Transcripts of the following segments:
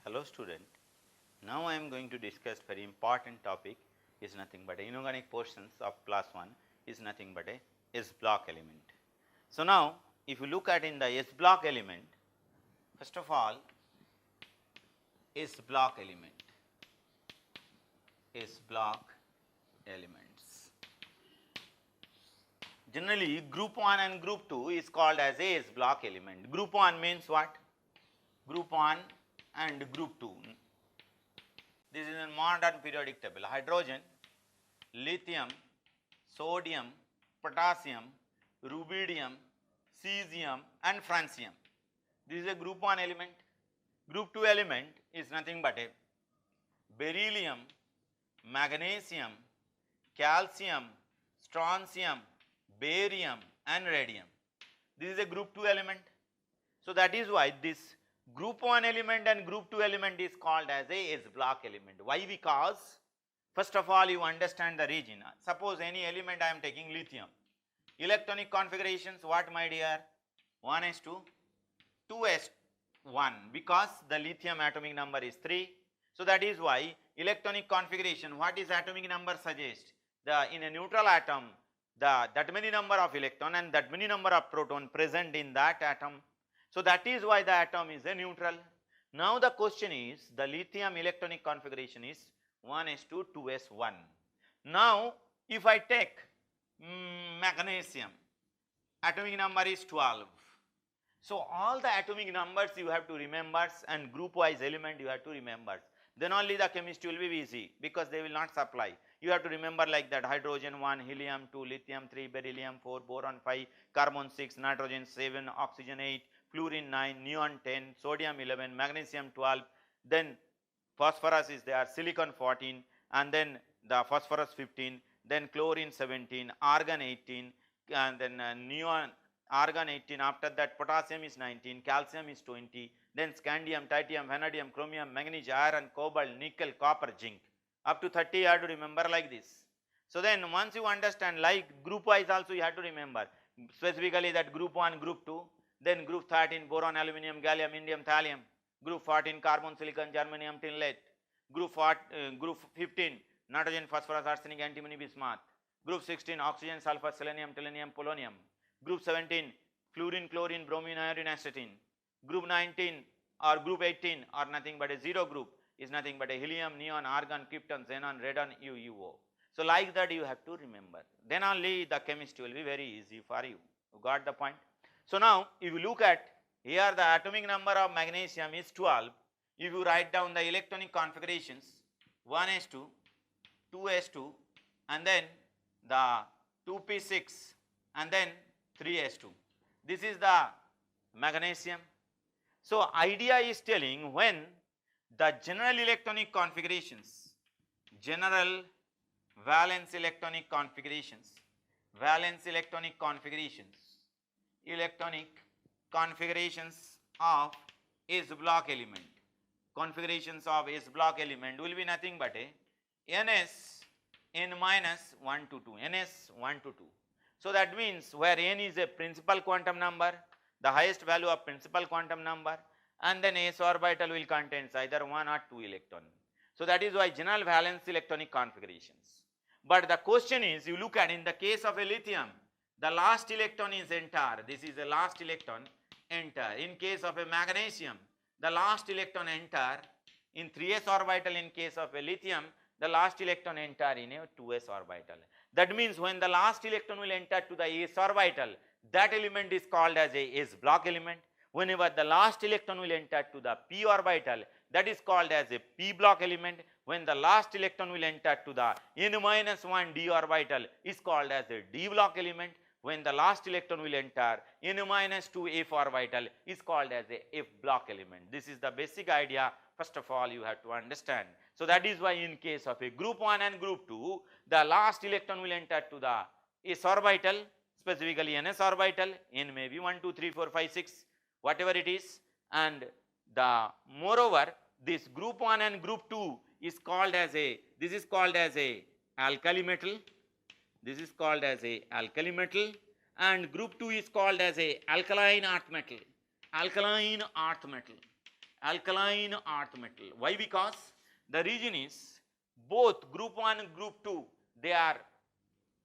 Hello student, now I am going to discuss very important topic is nothing but inorganic portions of class 1 is nothing but a sBlock element. So now if you look at in the sBlock element, first of all sBlock elements. Generally group 1 and group 2 is called as a sBlock element. Group 1 means what? Group 1 and group 2. This is a modern periodic table: hydrogen, lithium, sodium, potassium, rubidium, cesium and francium. This is a group 1 element. Group 2 element is nothing but a beryllium, magnesium, calcium, strontium, barium and radium. This is a group 2 element. So that is why this group 1 element and group 2 element is called as a sBlock element. Why? Because first of all you understand the region. Suppose any element I am taking lithium. Electronic configurations, what my dear? 1s2, 2s1, because the lithium atomic number is 3. So that is why electronic configuration, what is atomic number suggest? In a neutral atom, that many number of electron and that many number of proton present in that atom. So that is why the atom is a neutral. Now the question is, the lithium electronic configuration is 1s2, 2s1. Now if I take magnesium, atomic number is 12. So all the atomic numbers you have to remember and group wise element you have to remember. Then only the chemistry will be easy, because they will not supply. You have to remember like that: hydrogen 1, helium 2, lithium 3, beryllium 4, boron 5, carbon 6, nitrogen 7, oxygen 8, fluorine 9, neon 10, sodium 11, magnesium 12, then phosphorus is there, silicon 14, and then the phosphorus 15, then chlorine 17, argon 18, and then neon argon 18. After that potassium is 19, calcium is 20, then scandium, titanium, vanadium, chromium, manganese, iron, cobalt, nickel, copper, zinc. Up to 30 you have to remember like this. So then once you understand, like group wise also you have to remember specifically that group 1, group 2, then group 13 boron, aluminum, gallium, indium, thallium, group 14 carbon, silicon, germanium, tin, lead, group 15 nitrogen, phosphorus, arsenic, antimony, bismuth, group 16 oxygen, sulfur, selenium, selenium, polonium, group 17 fluorine, chlorine, bromine, iodine, acetylene, group 19 or group 18 or nothing but a zero group is nothing but a helium, neon, argon, krypton, xenon, radon, UO. So like that you have to remember. Then only the chemistry will be very easy for you. You got the point? So now if you look at here, the atomic number of magnesium is 12. If you write down the electronic configurations, 1s2, 2s2 and then the 2p6 and then 3s2. This is the magnesium. So idea is telling when the general electronic configurations, general valence electronic configurations of sBlock element, configurations of sBlock element will be nothing but a ns n minus 1 to 2, ns 1 to 2. So that means where n is a principal quantum number, the highest value of principal quantum number, and then s orbital will contain either 1 or 2 electron. So that is why general valence electronic configurations. But the question is, you look at in the case of a lithium, the last electron is enter. This is the last electron enter. In case of a magnesium, the last electron enter in 3s orbital. In case of a lithium, the last electron enter in a 2s orbital. That means when the last electron will enter to the s orbital, that element is called as a sBlock element. Whenever the last electron will enter to the p orbital, that is called as a p-block element. When the last electron will enter to the n-1 d orbital, is called as a d-block element. When the last electron will enter n-2 f orbital, is called as a f-block element. This is the basic idea. First of all you have to understand. So that is why in case of a group 1 and group 2, the last electron will enter to the s orbital, specifically ns orbital, n may be 1, 2, 3, 4, 5, 6, whatever it is, and the moreover this group 1 and group 2 is called as a, this is called as a alkali metal, this is called as a alkali metal, and group 2 is called as a alkaline earth metal, alkaline earth metal. alkaline earth metal. Why? Because the reason is both group 1 and group 2, they are,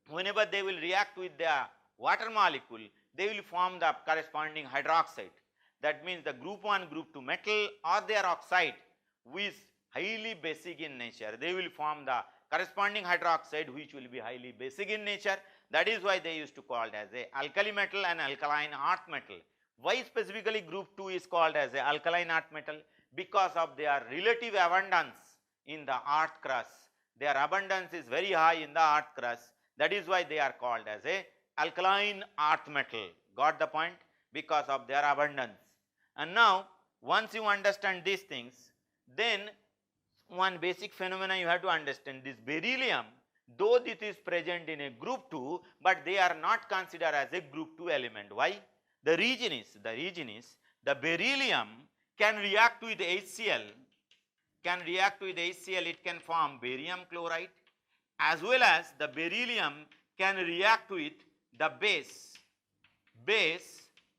whenever they will react with the water molecule, they will form the corresponding hydroxide. That means the group 1, group 2 metal or their oxide which highly basic in nature, they will form the corresponding hydroxide which will be highly basic in nature. That is why they used to call it as a alkali metal and alkaline earth metal. Why specifically group 2 is called as a alkaline earth metal? Because of their relative abundance in the earth crust. Their abundance is very high in the earth crust. That is why they are called as a alkaline earth metal. Got the point? Because of their abundance. And now once you understand these things, then one basic phenomena you have to understand, this beryllium, though it is present in a group 2, but they are not considered as a group 2 element. Why? The reason is the beryllium can react with HCl, it can form barium chloride, as well as the beryllium can react with the base,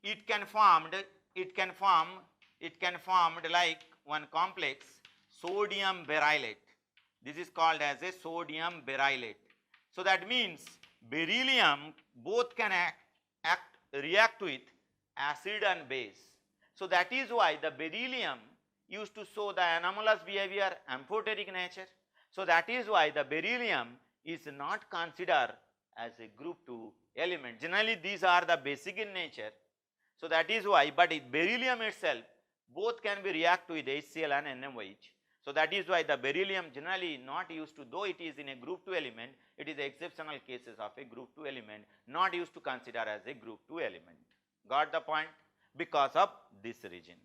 it can form like one complex sodium berylate. This is called as a sodium berylate. So that means beryllium both can react with acid and base. So that is why the beryllium used to show the anomalous behavior, amphoteric nature. So that is why the beryllium is not considered as a group 2 element. Generally these are the basic in nature. So that is why, but beryllium itself both can be react with HCl and NMOH. So that is why the beryllium generally not used to, though it is in a group 2 element, it is exceptional cases of a group 2 element, not used to consider as a group 2 element. Got the point? Because of this reason.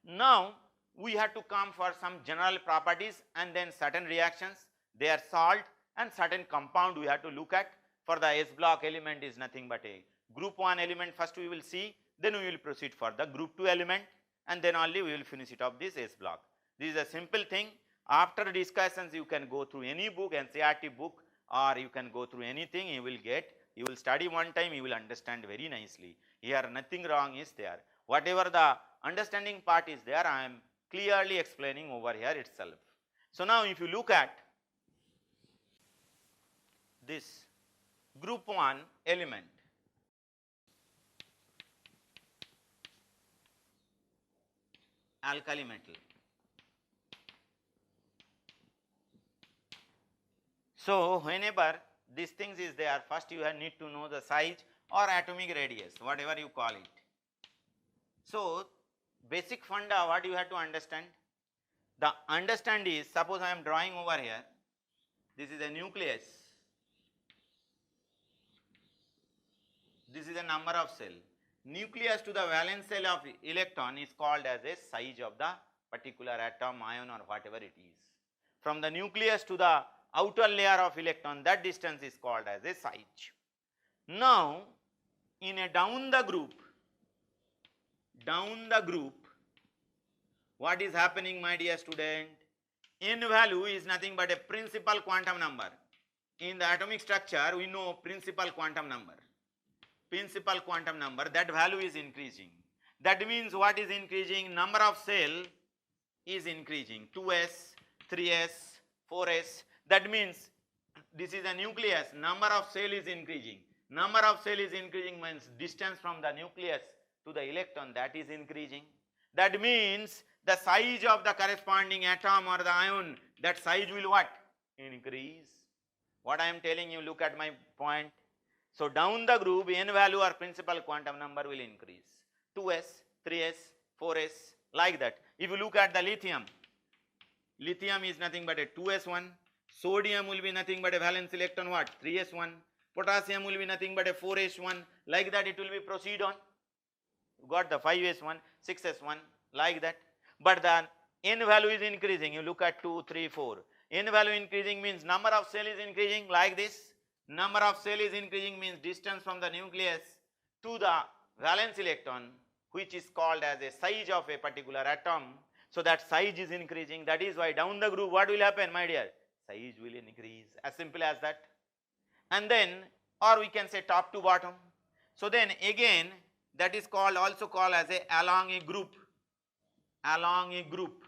Now we have to come for some general properties and then certain reactions, their salt and certain compound we have to look at. For the sBlock element is nothing but a group 1 element, first we will see, then we will proceed for the group 2 element, and then only we will finish it off this sBlock. This is a simple thing. After discussions you can go through any book, NCERT book, or you can go through anything, you will study one time, you will understand very nicely. Here nothing wrong is there. Whatever the understanding part is there, I am clearly explaining over here itself. So now if you look at this group 1 element, alkali metal. So whenever these things is there, first you need to know the size or atomic radius, whatever you call it. So basic funda, what you have to understand? The understand is, suppose I am drawing over here, this is a nucleus, this is a number of cell. Nucleus to the valence shell of electron is called as a size of the particular atom, ion or whatever it is. From the nucleus to the outer layer of electron, that distance is called as a size. Now in a down the group, what is happening, my dear student? N value is nothing but a principal quantum number. In the atomic structure we know principal quantum number, that value is increasing. That means what is increasing? Number of cell is increasing, 2s, 3s, 4s. That means this is a nucleus, number of cell is increasing. Number of cell is increasing means distance from the nucleus to the electron, that is increasing. That means the size of the corresponding atom or the ion, that size will what? Increase. What I am telling you, look at my point. So down the group, n value or principal quantum number will increase. 2s, 3s, 4s, like that. If you look at the lithium is nothing but a 2s1. Sodium will be nothing but a valence electron what? 3s1. Potassium will be nothing but a 4s1. Like that it will be proceed on. You got the 5s1, 6s1, like that. But the n value is increasing. You look at 2, 3, 4. N value increasing means number of cell is increasing, like this. Number of cell is increasing means distance from the nucleus to the valence electron, which is called as a size of a particular atom. So that size is increasing. That is why down the group what will happen, my dear? Size will increase, as simple as that. And then, or we can say top to bottom. So then again that is called, also called as a along a group. along a group.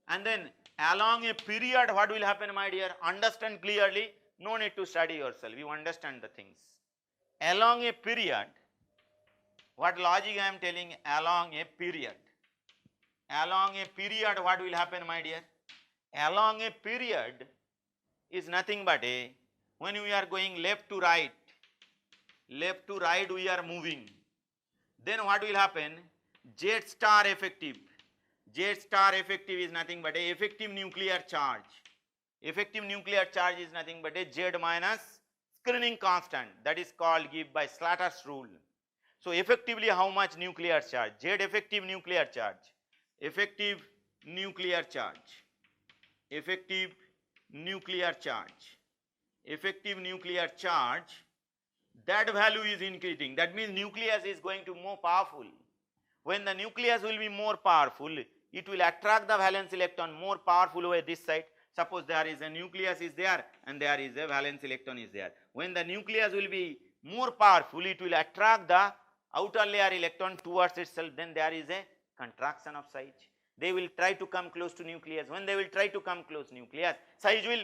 And then along a period, what will happen, my dear? Understand clearly, no need to study yourself, you understand the things. Along a period, what logic I am telling? Along a period. Along a period, what will happen, my dear? Along a period is nothing but a, when we are going left to right we are moving. Then what will happen? Z star effective. Z star effective is nothing but a effective nuclear charge. Effective nuclear charge is nothing but a Z minus screening constant, that is called give by Slatter's rule. So effectively how much nuclear charge? Z effective nuclear charge. Effective nuclear charge. Effective nuclear charge. Effective nuclear charge, that value is increasing. That means nucleus is going to be more powerful. When the nucleus will be more powerful, it will attract the valence electron more powerful over this side. Suppose there is a nucleus is there and there is a valence electron is there. When the nucleus will be more powerful, it will attract the outer layer electron towards itself. Then there is a contraction of size. They will try to come close to nucleus. When they will try to come close nucleus, size will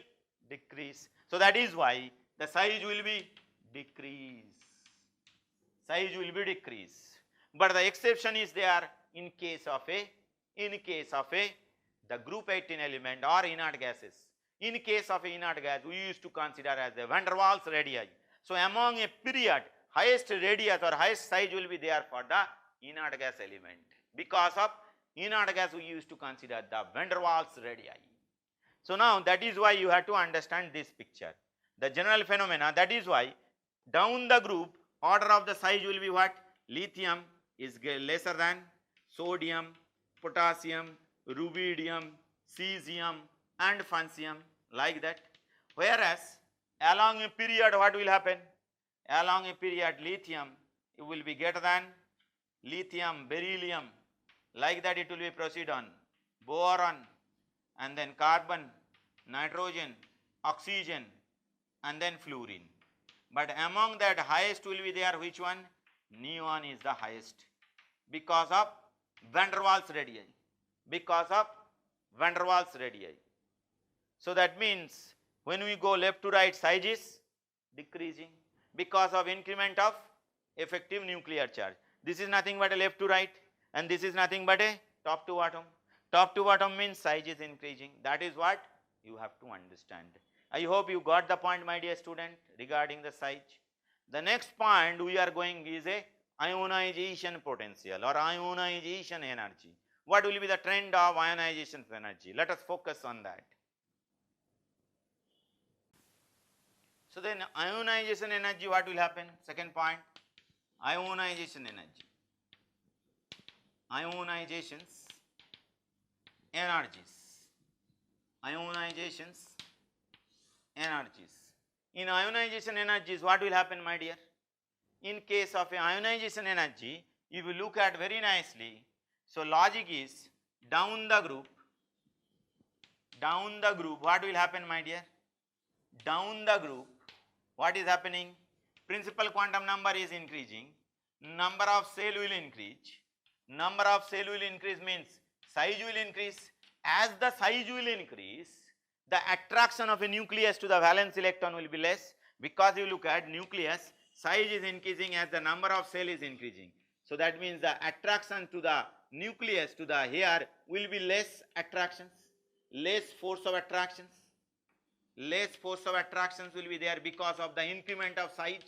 decrease. So that is why the size will be decrease. Size will be decrease. But the exception is there in case of the group 18 element or inert gases. In case of inert gas, we used to consider as the van der Waals radii. So among a period, highest radius or highest size will be there for the inert gas element. Because of inert gas, we used to consider the van der Waals radii. So now that is why you have to understand this picture. The general phenomena, that is why down the group, order of the size will be what? Lithium is lesser than sodium, potassium, rubidium, cesium and francium, like that. Whereas along a period, what will happen? Along a period, lithium, it will be greater than lithium, beryllium, like that it will be proceed on boron and then carbon, nitrogen, oxygen and then fluorine. But among that highest will be there which one? Neon is the highest because of van der Waals radii. Because of van der Waals radii. So that means when we go left to right, size is decreasing because of increment of effective nuclear charge. This is nothing but a left to right and this is nothing but a top to bottom. Top to bottom means size is increasing. That is what you have to understand. I hope you got the point, my dear student, regarding the size. The next point we are going is a ionization potential or ionization energy. What will be the trend of ionization energy? Let us focus on that. So then ionization energy, what will happen? Second point, ionization energy. Ionizations energies. Ionizations energies. In ionization energies, what will happen, my dear? In case of ionization energy, if you look at very nicely, so logic is down the group, what will happen, my dear? Down the group, what is happening? Principal quantum number is increasing, number of cell will increase. Number of cell will increase means size will increase. As the size will increase, the attraction of a nucleus to the valence electron will be less, because you look at nucleus, size is increasing as the number of cell is increasing. So that means the attraction to the nucleus to the hair will be less attractions, less force of attractions. Less force of attractions will be there because of the increment of size.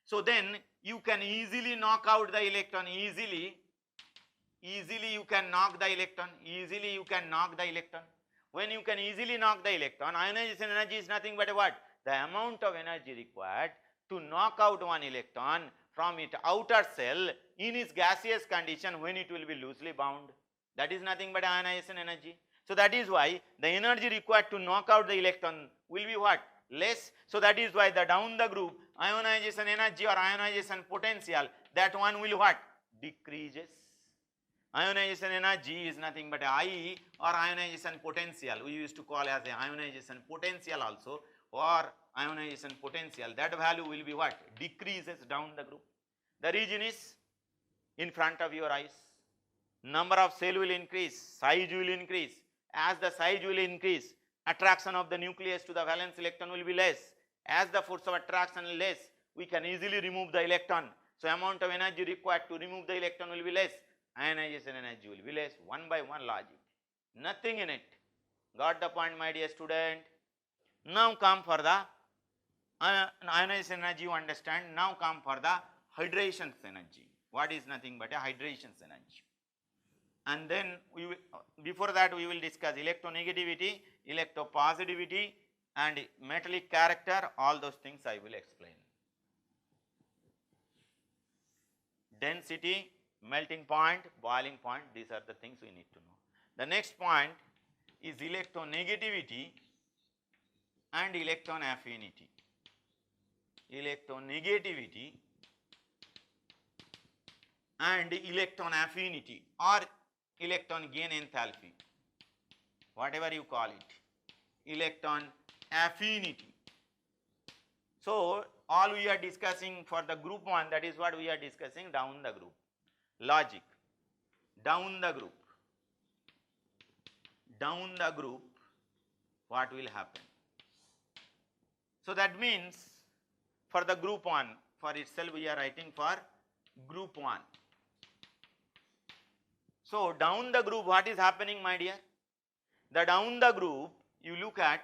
So then you can easily knock out the electron, easily you can knock the electron, When you can easily knock the electron, ionization energy is nothing but what? The amount of energy required to knock out one electron from its outer shell in its gaseous condition when it will be loosely bound. That is nothing but ionization energy. So that is why the energy required to knock out the electron will be what? Less. So that is why the down the group ionization energy or ionization potential, that one will what? Decreases. Ionization energy is nothing but I or ionization potential. We used to call as a ionization potential also, or ionization potential. That value will be what? Decreases down the group. The region is in front of your eyes. number of cell will increase, size will increase. As the size will increase, attraction of the nucleus to the valence electron will be less. As the force of attraction is less, we can easily remove the electron. So amount of energy required to remove the electron will be less. Ionization energy will be less. One by one logic. Nothing in it. Got the point, my dear student? Now come for the ionization energy, you understand. Now come for the hydration energy. What is nothing but a hydration energy? And then we will, before that we will discuss electronegativity, electropositivity and metallic character. All those things I will explain. Density, melting point, boiling point, these are the things we need to know. The next point is electronegativity and electron affinity. Electronegativity and electron affinity or electron gain enthalpy, whatever you call it, electron affinity. So all we are discussing for the group 1, that is what we are discussing down the group. Logic, down the group, what will happen? So that means for the group 1, for itself we are writing for group 1. So down the group, what is happening, my dear? The down the group, you look at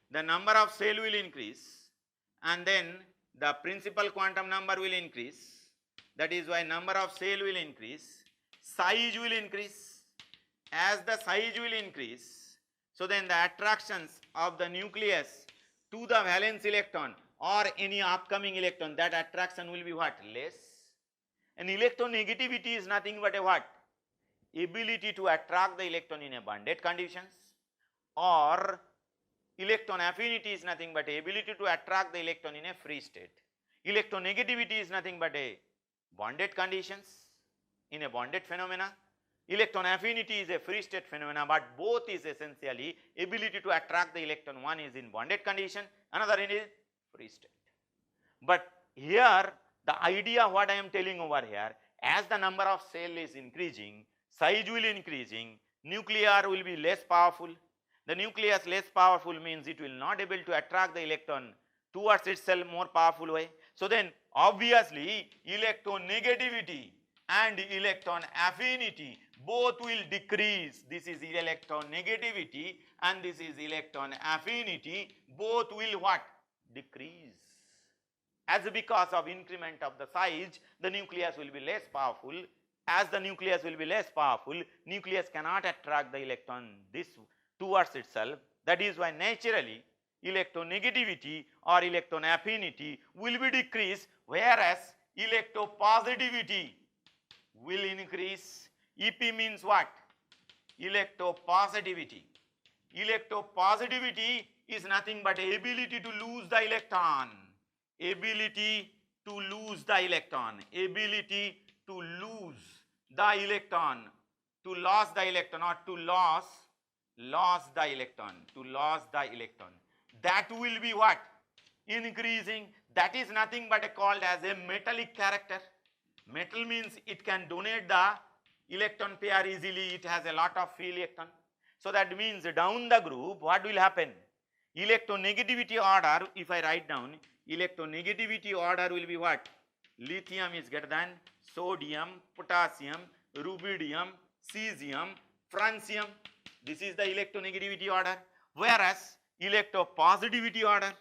the number of cell will increase and then the principal quantum number will increase. That is why number of cell will increase, size will increase. As the size will increase, so then the attractions of the nucleus to the valence electron or any upcoming electron, that attraction will be what? Less. And electronegativity is nothing but a what? Ability to attract the electron in a bonded conditions, or electron affinity is nothing but ability to attract the electron in a free state. Electronegativity is nothing but a bonded conditions in a bonded phenomena. Electron affinity is a free state phenomena, but both is essentially ability to attract the electron. One is in bonded condition, another is free state. But here the idea what I am telling over here, as the number of cell is increasing, size will increasing, nuclear will be less powerful. The nucleus less powerful means it will not able to attract the electron towards itself more powerful way. So then obviously electronegativity and electron affinity both will decrease. This is electronegativity and this is electron affinity. Both will what? Decrease. As because of increment of the size, the nucleus will be less powerful. As the nucleus will be less powerful, nucleus cannot attract the electron this towards itself. That is why naturally electronegativity or electron affinity will be decreased, whereas electropositivity will increase. EP means what? Electropositivity. Electropositivity is nothing but ability to lose the electron. Ability to lose the electron. Ability to lose the electron. To lose the electron or to lose the electron. To lose the electron. That will be what? Increasing. That is nothing but called as a metallic character. Metal means it can donate the electron pair easily. It has a lot of free electron. So that means down the group, what will happen? Electronegativity order, if I write down, electronegativity order will be what? Lithium is greater than sodium, potassium, rubidium, cesium, francium. This is the electronegativity order. Whereas electropositivity order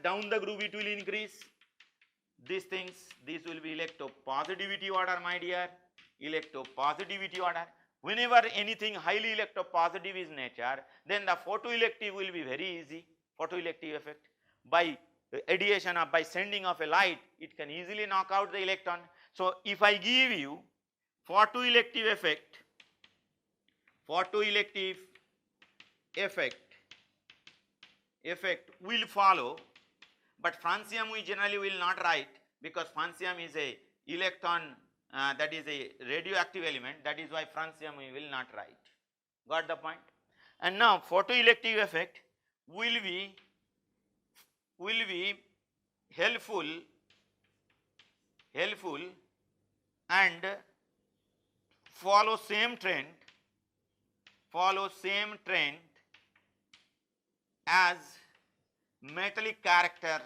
down the group it will increase. These things, this will be electropositivity order, my dear. Electropositivity order. Whenever anything highly electropositive is nature, then the photoelectric will be very easy. Photoelectric effect. By radiation or by sending of a light, it can easily knock out the electron. So if I give you photoelectric effect will follow, but francium we generally will not write, because francium is a electron that is a radioactive element. That is why francium we will not write. Got the point? And now photoelectric effect will be helpful and follow same trend as metallic character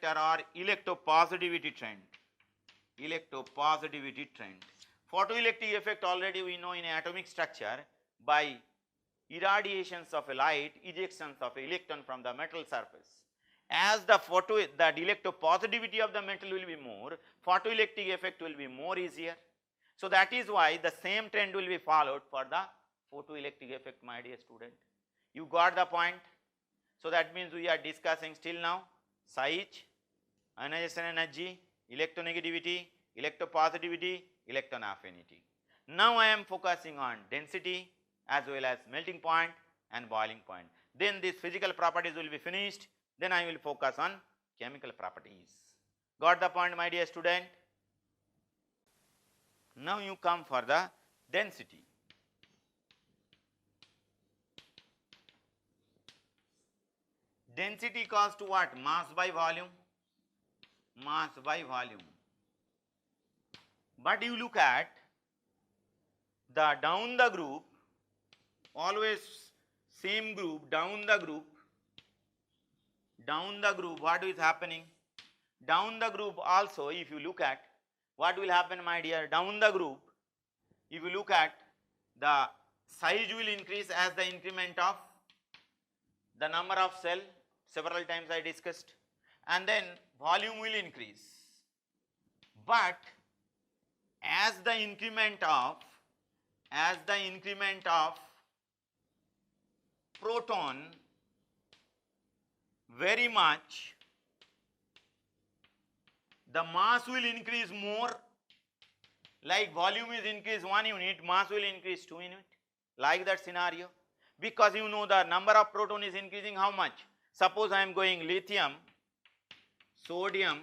or electropositivity trend. Photoelectric effect already we know in atomic structure by irradiations of a light, ejections of an electron from the metal surface. As the electropositivity of the metal will be more, photoelectric effect will be more easier. So that is why the same trend will be followed for the photoelectric effect, my dear student. You got the point? So that means we are discussing still now Ch, ionization energy, electronegativity, electropositivity, electron affinity. Now I am focusing on density as well as melting point and boiling point. Then these physical properties will be finished. Then I will focus on chemical properties. Got the point, my dear student? Now you come for the density. Density equals to what? Mass by volume. Mass by volume. But you look at the down the group, always same group, down the group, what is happening? Down the group also, if you look at what will happen, my dear, down the group, if you look at the size will increase as the increment of the number of cell, several times I discussed, and then volume will increase. But as the increment of proton very much, the mass will increase more. Like volume is increased 1 unit, mass will increase 2 unit, like that scenario. Because you know the number of proton is increasing how much? Suppose I am going lithium, sodium,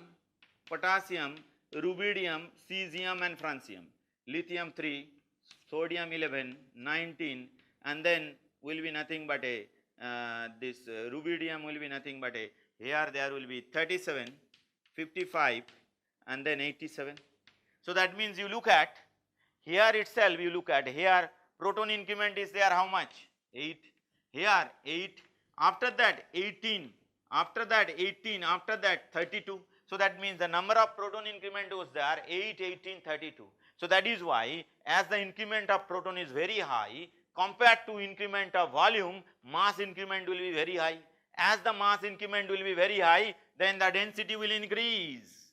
potassium, rubidium, cesium and francium. Lithium 3, sodium 11, 19, and then will be nothing but a rubidium will be nothing but a, here there will be 37, 55 and then 87. So that means you look at here itself, you look at here proton increment is there how much? 8, here 8, after that 18, after that 18, after that 32. So that means the number of proton increment was there 8, 18, 32. So that is why as the increment of proton is very high compared to increment of volume, mass increment will be very high. As the mass increment will be very high, then the density will increase.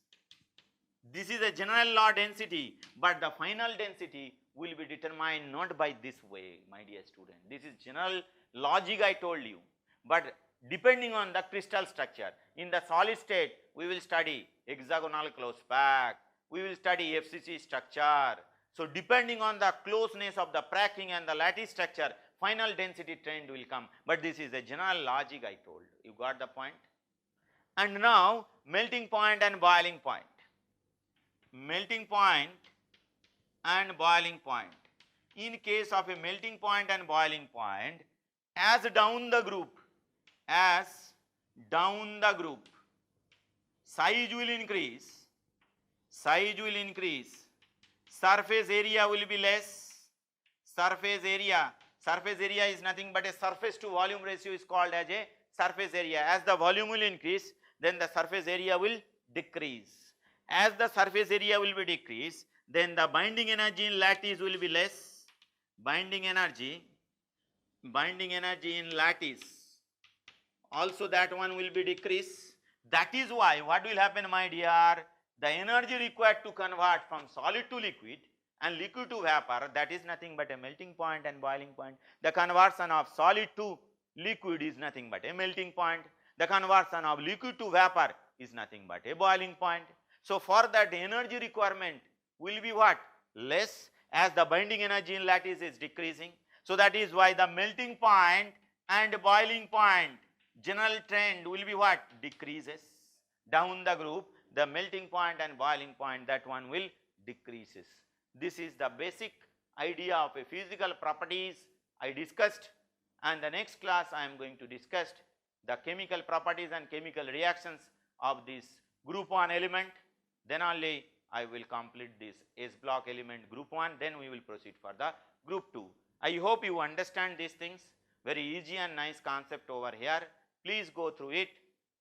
This is a general law density, but the final density will be determined not by this way, my dear student. This is general logic I told you, but depending on the crystal structure. In the solid state, we will study hexagonal close pack, we will study FCC structure. So depending on the closeness of the cracking and the lattice structure, final density trend will come. But this is a general logic I told. You got the point? And now melting point and boiling point. Melting point and boiling point. In case of a melting point and boiling point, as down the group, size will increase, surface area will be less, surface area is nothing but a surface to volume ratio is called as a surface area. As the volume will increase, then the surface area will decrease. As the surface area will be decreased, then the binding energy in lattice will be less, binding energy in lattice, also that one will be decreased. That is why what will happen, my dear, the energy required to convert from solid to liquid and liquid to vapor, that is nothing but a melting point and boiling point. The conversion of solid to liquid is nothing but a melting point. The conversion of liquid to vapor is nothing but a boiling point. So for that, the energy requirement will be what? Less, as the binding energy in lattice is decreasing. So that is why the melting point and boiling point general trend will be what? Decreases. Down the group, the melting point and boiling point, that one will decreases. This is the basic idea of a physical properties I discussed, and the next class I am going to discuss the chemical properties and chemical reactions of this group 1 element. Then only I will complete this sBlock element group 1, then we will proceed for the group 2. I hope you understand these things. Very easy and nice concept over here. Please go through it.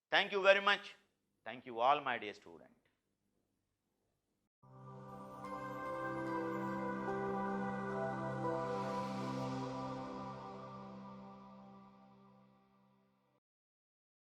Thank you very much. Thank you all, my dear students.